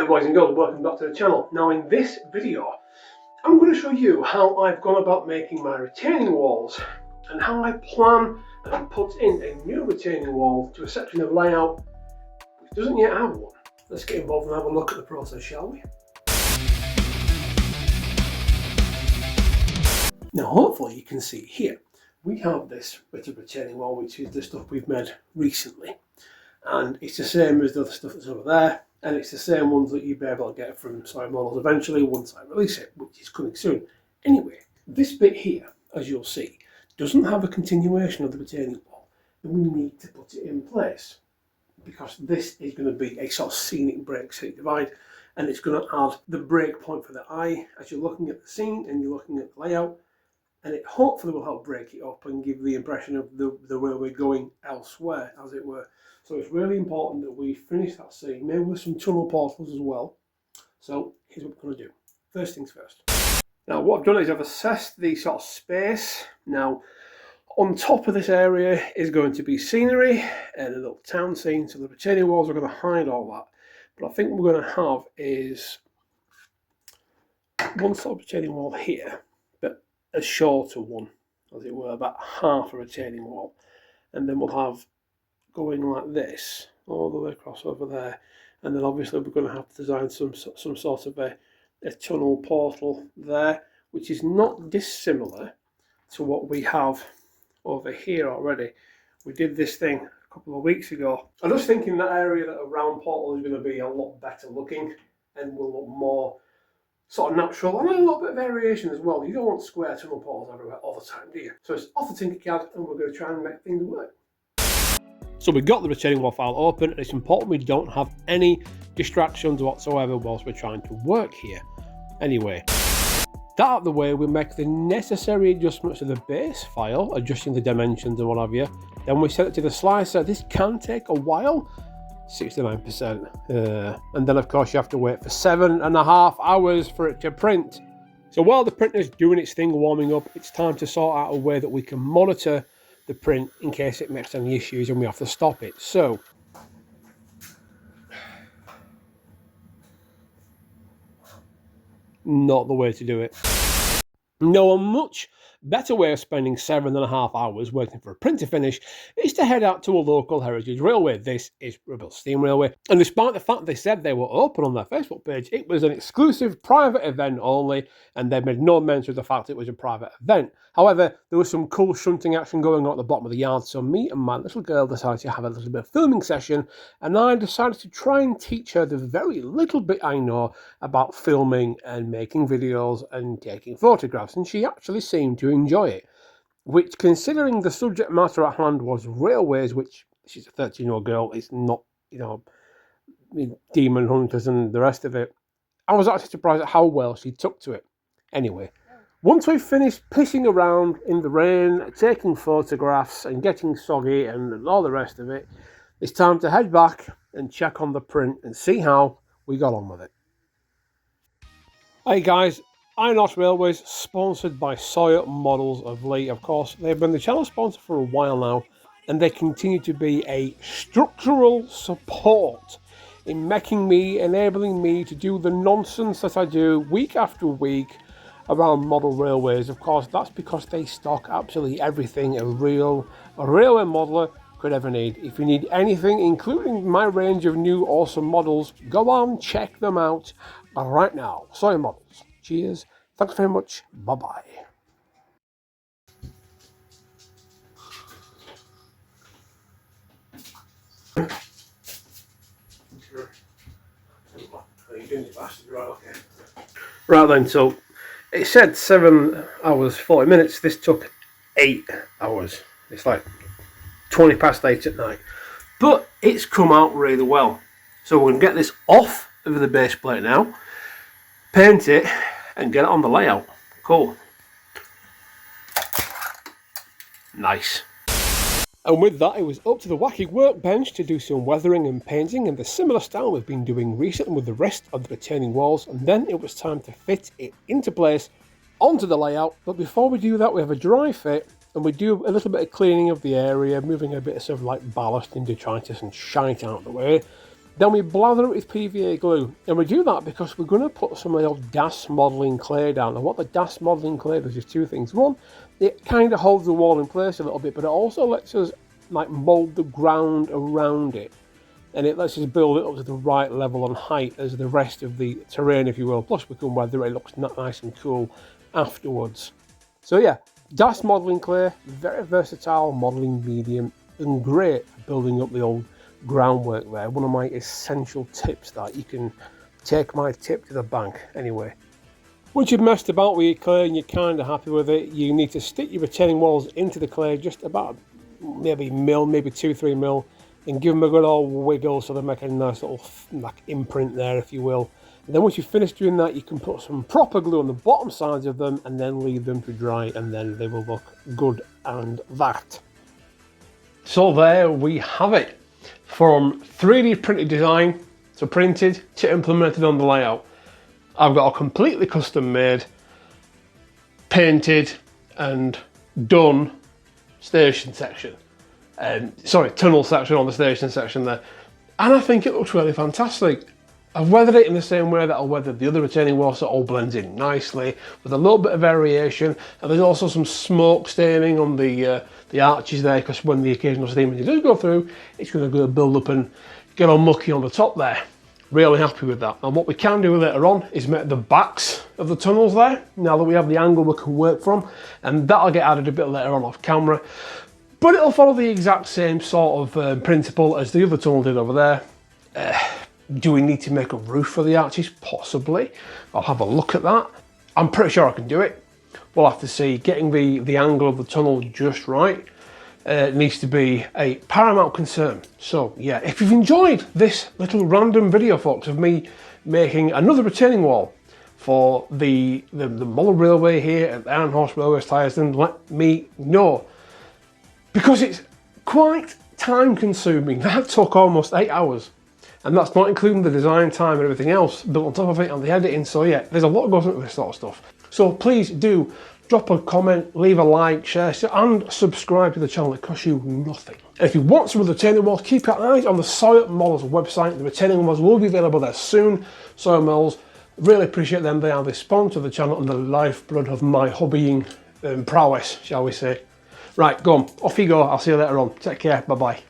boys and girls, welcome back to the channel. Now in this video I'm going to show you how I've gone about making my retaining walls and how I plan and put in a new retaining wall to a section of layout which doesn't yet have one. Let's get involved and have a look at the process, shall we? Now hopefully you can see here we have this bit of retaining wall which is the stuff we've made recently, and it's the same as the other stuff that's over there, and it's the same ones that you'll be able to get from side models eventually once I release it, which is coming soon. Anyway, this bit here, as you'll see, doesn't have a continuation of the retaining wall, and we need to put it in place because this is going to be a sort of scenic break divide, and it's going to add the break point for the eye as you're looking at the scene and you're looking at the layout, and it hopefully will help break it up and give the impression of the way we're going elsewhere, as it were. So it's really important that we finish that scene, maybe with some tunnel portals as well. So here's what we're going to do. First things first. Now what I've done is I've assessed the sort of space. Now on top of this area is going to be scenery and a little town scene, so the retaining walls are going to hide all that. But I think what we're going to have is one sort of retaining wall here, but a shorter one, as it were, about half a retaining wall. And then we'll have going like this all the way across over there, and then obviously we're going to have to design some sort of a tunnel portal there, which is not dissimilar to what we have over here already. We did this thing a couple of weeks ago. I'm just thinking that area, that a round portal, is going to be a lot better looking and will look more sort of natural, and a little bit of variation as well. You don't want square tunnel portals everywhere all the time, do you? So it's off the Tinkercad, and we're going to try and make things work. So we've got the retaining wall file open, and it's important we don't have any distractions whatsoever whilst we're trying to work here. Anyway, that out of the way, we make the necessary adjustments to the base file, adjusting the dimensions and what have you. Then we set it to the slicer. This can take a while, 69%. And then of course you have to wait for 7.5 hours for it to print. So while the printer's doing its thing warming up, it's time to sort out a way that we can monitor the print in case it makes any issues and we have to stop it. So not the way to do it. No, a much better way of spending 7.5 hours waiting for a print to finish is to head out to a local heritage railway. This is Ribble Steam Railway, and despite the fact they said they were open on their Facebook page, it was an exclusive private event only, and they made no mention of the fact it was a private event. However, there was some cool shunting action going on at the bottom of the yard, so me and my little girl decided to have a little bit of filming session, and I decided to try and teach her the very little bit I know about filming and making videos and taking photographs, and she actually seemed to enjoy it, which, considering the subject matter at hand was railways, which she's a 13-year-old girl, it's not, you know, demon hunters and the rest of it, I was actually surprised at how well she took to it. Anyway, once we finished pissing around in the rain, taking photographs and getting soggy and all the rest of it, it's time to head back and check on the print and see how we got on with it. Hey guys, Iron Railways, sponsored by Sawyer Models of Lee. Of course, they've been the channel sponsor for a while now, and they continue to be a structural support in enabling me to do the nonsense that I do week after week around model railways. Of course, that's because they stock absolutely everything a railway modeler could ever need. If you need anything, including my range of new awesome models, go on, check them out right now. Sawyer Models. Cheers. Thanks very much. Bye-bye. Right then, so it said 7 hours 40 minutes. This took 8 hours. It's like 20 past 8 at night, but it's come out really well. So we're going to get this off of the base plate now, paint it and get it on the layout. Cool. Nice. And with that, it was up to the wacky workbench to do some weathering and painting in the similar style we've been doing recently with the rest of the retaining walls, and then it was time to fit it into place onto the layout. But before we do that, we have a dry fit, and we do a little bit of cleaning of the area, moving a bit of sort of like ballast and detritus and shite out of the way. Then we blather it with PVA glue, and we do that because we're going to put some of the old DAS modelling clay down. And what the DAS modelling clay does is two things. One, it kind of holds the wall in place a little bit, but it also lets us like mould the ground around it, and it lets us build it up to the right level and height as the rest of the terrain, if you will. Plus we can weather it, it looks nice and cool afterwards. So yeah, DAS modelling clay, very versatile modelling medium, and great for building up the old groundwork there. One of my essential tips that you can take my tip to the bank anyway. Once you've messed about with your clay and you're kind of happy with it, you need to stick your retaining walls into the clay just about maybe 2-3 mil, and give them a good old wiggle so they make a nice little like imprint there, if you will. And then once you've finished doing that, you can put some proper glue on the bottom sides of them and then leave them to dry, and then they will look good. And that. So there we have it. From 3D printed design to printed to implemented on the layout. I've got a completely custom made, painted and done station section. Tunnel section on the station section there. And I think it looks really fantastic. I've weathered it in the same way that I weathered the other retaining wall, so it all blends in nicely with a little bit of variation. And there's also some smoke staining on the arches there, because when the occasional steam does go through, it's going to go build up and get all mucky on the top there. Really happy with that. And what we can do later on is make the backs of the tunnels there, now that we have the angle we can work from, and that'll get added a bit later on off camera. But it'll follow the exact same sort of principle as the other tunnel did over there. Do we need to make a roof for the arches? Possibly. I'll have a look at that. I'm pretty sure I can do it. We'll have to see. Getting the angle of the tunnel just right needs to be a paramount concern. So yeah, if you've enjoyed this little random video, folks, of me making another retaining wall for the Muller Railway here at the Iron Horse Railway Tyres, then let me know. Because it's quite time consuming. That took almost 8 hours. And that's not including the design time and everything else built on top of it and the editing. So yeah, there's a lot goes into this sort of stuff. So please do drop a comment, leave a like, share, and subscribe to the channel. It costs you nothing. And if you want some of the retaining walls, keep your eyes on the Sawyer Models website. The retaining walls will be available there soon. Sawyer Models, really appreciate them. They are the sponsor of the channel and the lifeblood of my hobbying prowess, shall we say. Right, go on, off you go. I'll see you later on. Take care, bye-bye.